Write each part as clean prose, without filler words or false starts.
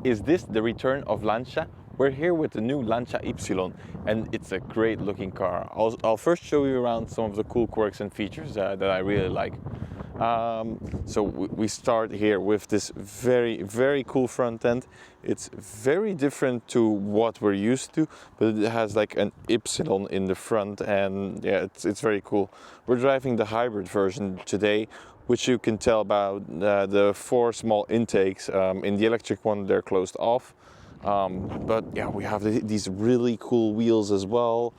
Is this the return of Lancia? We're here with the new Lancia Ypsilon, and it's a great looking car. I'll first show you around some of the cool quirks and features that I really like. So we start here with this very cool front end. It's very different to what we're used to, but it has like an Ypsilon in the front, and yeah, it's very cool. We're driving the hybrid version today, which you can tell about the 4 small intakes. In the electric one, they're closed off. But yeah, we have these really cool wheels as well.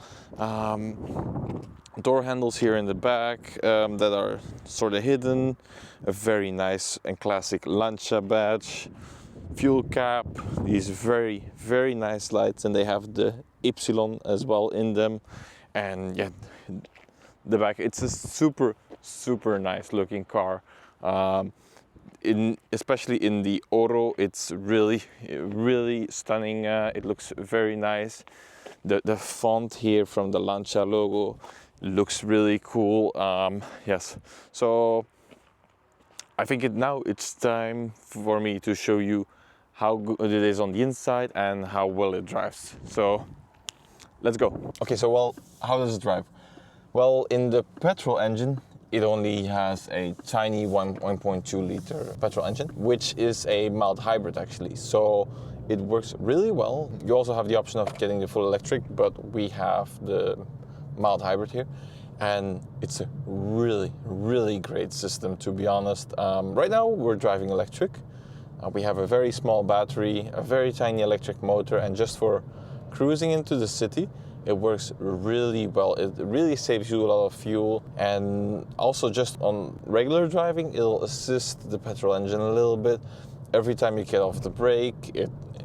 Door handles here in the back that are sort of hidden. A very nice and classic Lancia badge. Fuel cap, these very nice lights, and they have the Ypsilon as well in them. And yeah, the back, it's a super nice looking car. Especially in the Oro, it's really stunning. It looks very nice. The font here from the Lancia logo looks really cool. Yes, so I think now it's time for me to show you how good it is on the inside and how well it drives. So let's go. Okay, so well, how does it drive? Well, in the petrol engine, it only has a tiny 1.2 liter petrol engine, which is a mild hybrid actually. So it works really well. You also have the option of getting the full electric, but we have the mild hybrid here. And it's a really great system, to be honest. Right now we're driving electric. We have a very small battery, a very tiny electric motor, and just for cruising into the city, it works really well. It really saves you a lot of fuel, and also just on regular driving, it'll assist the petrol engine a little bit. Every time you get off the brake,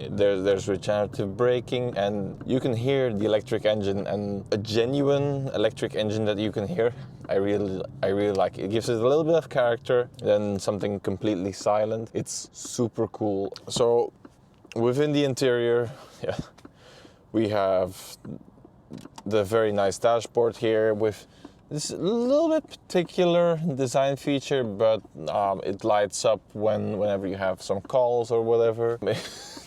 there's regenerative braking, and you can hear the electric engine, and a genuine electric engine that you can hear, I really like it. It gives it a little bit of character than something completely silent. It's super cool. So within the interior, yeah, we have the very nice dashboard here with this little bit particular design feature, but it lights up whenever you have some calls or whatever.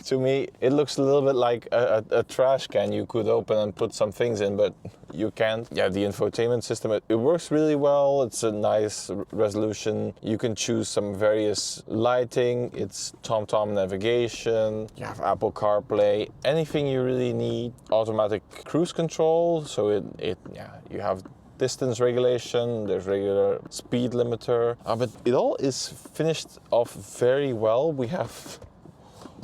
To me, it looks a little bit like a trash can you could open and put some things in, but you can't. Yeah, the infotainment system, it works really well. It's a nice resolution. You can choose some various lighting. It's TomTom navigation. You have Apple CarPlay, anything you really need. Automatic cruise control, so you have distance regulation, there's regular speed limiter, but it all is finished off very well. We have,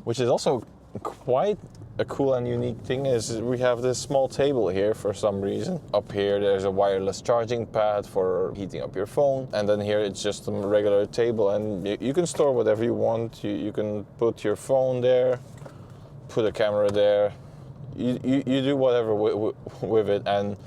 which is also quite a cool and unique thing, is we have this small table here for some reason. Up here there's a wireless charging pad for heating up your phone, and then here it's just a regular table, and you can store whatever you want. You can put your phone there, put a camera there, you do whatever with it, and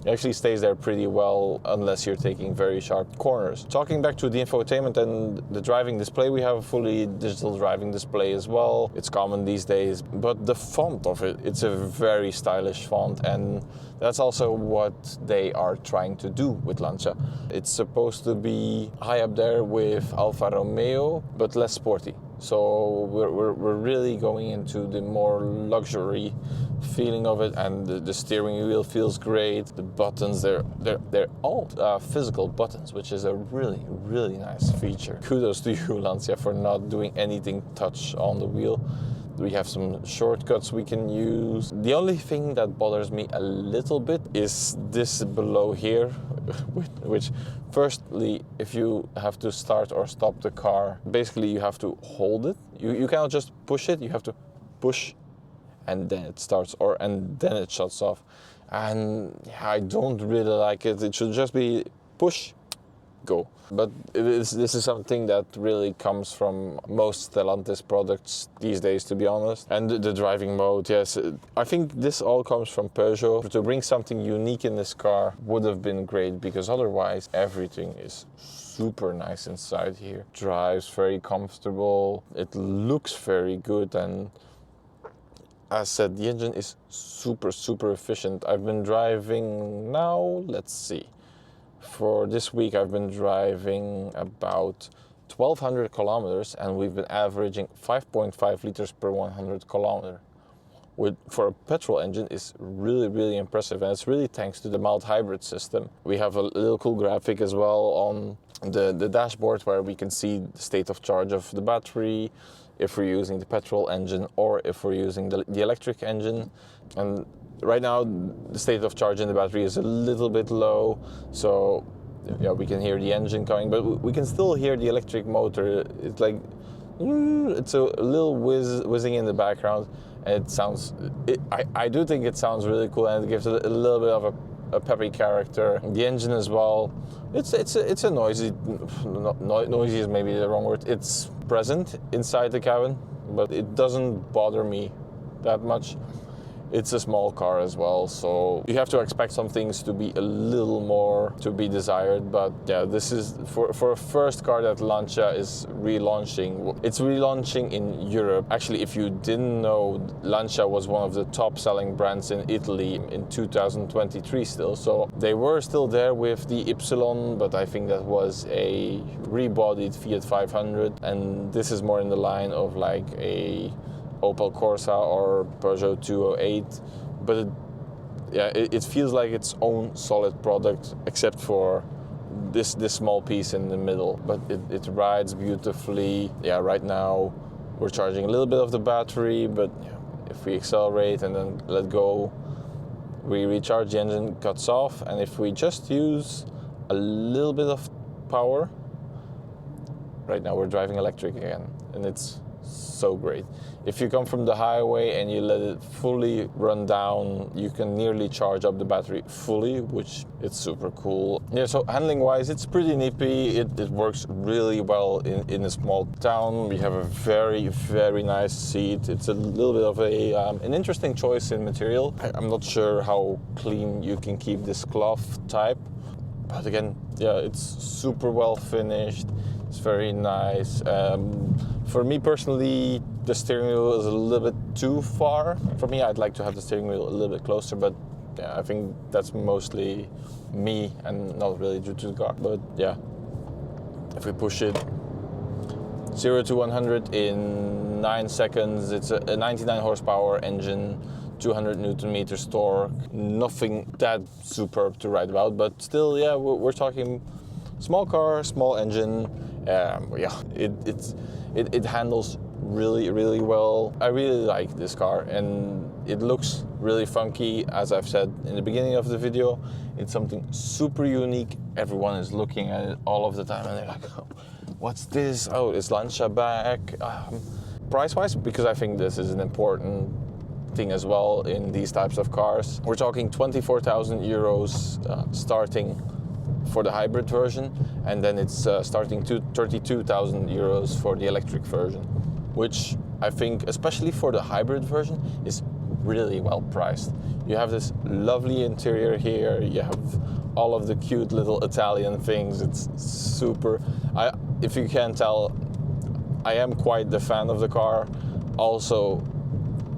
it actually stays there pretty well unless you're taking very sharp corners. Talking back to the infotainment and the driving display, we have a fully digital driving display as well. It's common these days, but the font of it, it's a very stylish font, and that's also what they are trying to do with Lancia. It's supposed to be high up there with Alfa Romeo, but less sporty. So we're really going into the more luxury feeling of it, and the steering wheel feels great. The buttons, they're all physical buttons, which is a really nice feature. Kudos to you, Lancia, for not doing anything touch on the wheel. We have some shortcuts we can use. The only thing that bothers me a little bit is this below here, which firstly, if you have to start or stop the car, basically you have to hold it. You cannot just push it, you have to push and then it starts, and then it shuts off. And yeah, I don't really like it. It should just be push, go. But this is something that really comes from most Stellantis products these days, to be honest. And the driving mode, yes, I think this all comes from Peugeot. To bring something unique in this car would have been great, because otherwise everything is super nice inside here. Drives very comfortable, it looks very good, and as said, the engine is super efficient. I've been driving now, let's see, for this week I've been driving about 1,200 kilometers, and we've been averaging 5.5 liters per 100 kilometer. Which for a petrol engine is really, really impressive, and it's really thanks to the mild hybrid system. We have a little cool graphic as well on the dashboard where we can see the state of charge of the battery, if we're using the petrol engine or if we're using the electric engine. And right now the state of charge in the battery is a little bit low, so yeah, we can hear the engine coming, but we can still hear the electric motor. It's like it's a little whizzing in the background, and it sounds, I do think it sounds really cool, and it gives it a little bit of a peppy character. The engine as well, it's a noisy, noisy is maybe the wrong word. It's present inside the cabin, but it doesn't bother me that much. It's a small car as well, so you have to expect some things to be a little more to be desired. But yeah, this is for a first car that Lancia is relaunching. It's relaunching in Europe. Actually, if you didn't know, Lancia was one of the top selling brands in Italy in 2023 still. So they were still there with the Ypsilon, but I think that was a rebodied Fiat 500, and this is more in the line of like a Opel Corsa or Peugeot 208, but it feels like its own solid product, except for this small piece in the middle. But it rides beautifully. Yeah, right now we're charging a little bit of the battery, but if we accelerate and then let go, we recharge, the engine cuts off, and if we just use a little bit of power, right now we're driving electric again, and it's so great. If you come from the highway and you let it fully run down, you can nearly charge up the battery fully, which is super cool. Yeah, so handling wise, it's pretty nippy. It works really well in a small town. We have a very, very nice seat. It's a little bit of an interesting choice in material. I'm not sure how clean you can keep this cloth type, but again, yeah, it's super well finished. It's very nice. For me personally, the steering wheel is a little bit too far. For me, I'd like to have the steering wheel a little bit closer, but yeah, I think that's mostly me and not really due to the car. But yeah, if we push it 0 to 100 in 9 seconds, it's a 99 horsepower engine, 200 Newton meters torque. Nothing that superb to write about, but still, yeah, we're talking small car, small engine. Yeah, it handles really, really well. I really like this car, and it looks really funky. As I've said in the beginning of the video, it's something super unique. Everyone is looking at it all of the time, and they're like, oh, what's this? Oh, is Lancia back? Price-wise, because I think this is an important thing as well in these types of cars. We're talking 24,000 euros starting for the hybrid version, and then it's starting to 32,000 euros for the electric version, which I think, especially for the hybrid version, is really well priced. You have this lovely interior here, you have all of the cute little Italian things. It's super. If you can't tell, I am quite the fan of the car. Also,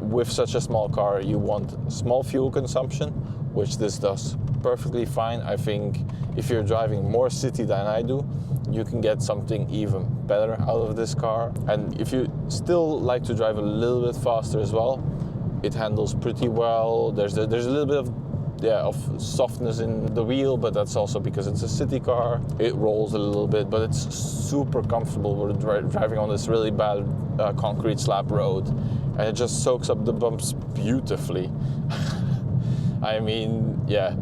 with such a small car, you want small fuel consumption, which this does perfectly fine. I think if you're driving more city than I do, you can get something even better out of this car. And if you still like to drive a little bit faster as well, it handles pretty well. There's a little bit of softness in the wheel, but that's also because it's a city car. It rolls a little bit, but it's super comfortable. We're driving on this really bad concrete slab road, and it just soaks up the bumps beautifully. I mean, yeah,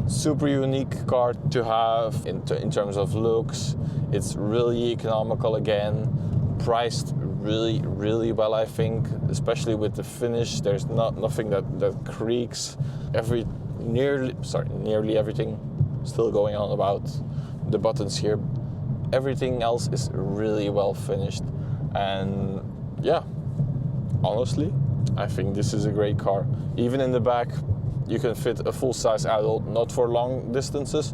super unique car to have in terms of looks. It's really economical again, priced really, really well, I think, especially with the finish. There's nothing that creaks. Nearly everything still going on about the buttons here. Everything else is really well finished, and yeah, honestly, I think this is a great car. Even in the back, you can fit a full-size adult, not for long distances,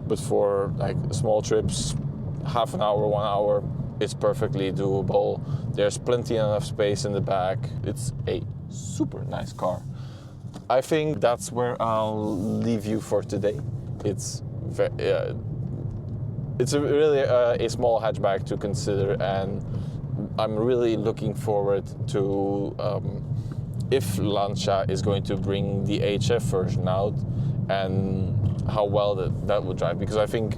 but for like small trips, half an hour, 1 hour, it's perfectly doable. There's plenty enough space in the back. It's a super nice car. I think that's where I'll leave you for today. It's it's a really a small hatchback to consider, and I'm really looking forward to if Lancia is going to bring the HF version out and how well that will drive, because I think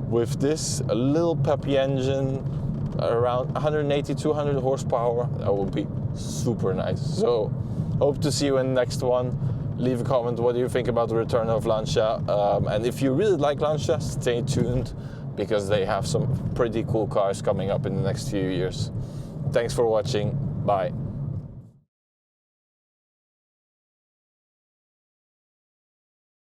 with this a little peppy engine around 180 200 horsepower, that would be super nice. So hope to see you in the next one. Leave a comment, what do you think about the return of Lancia, and if you really like Lancia, stay tuned, because they have some pretty cool cars coming up in the next few years. Thanks for watching. Bye.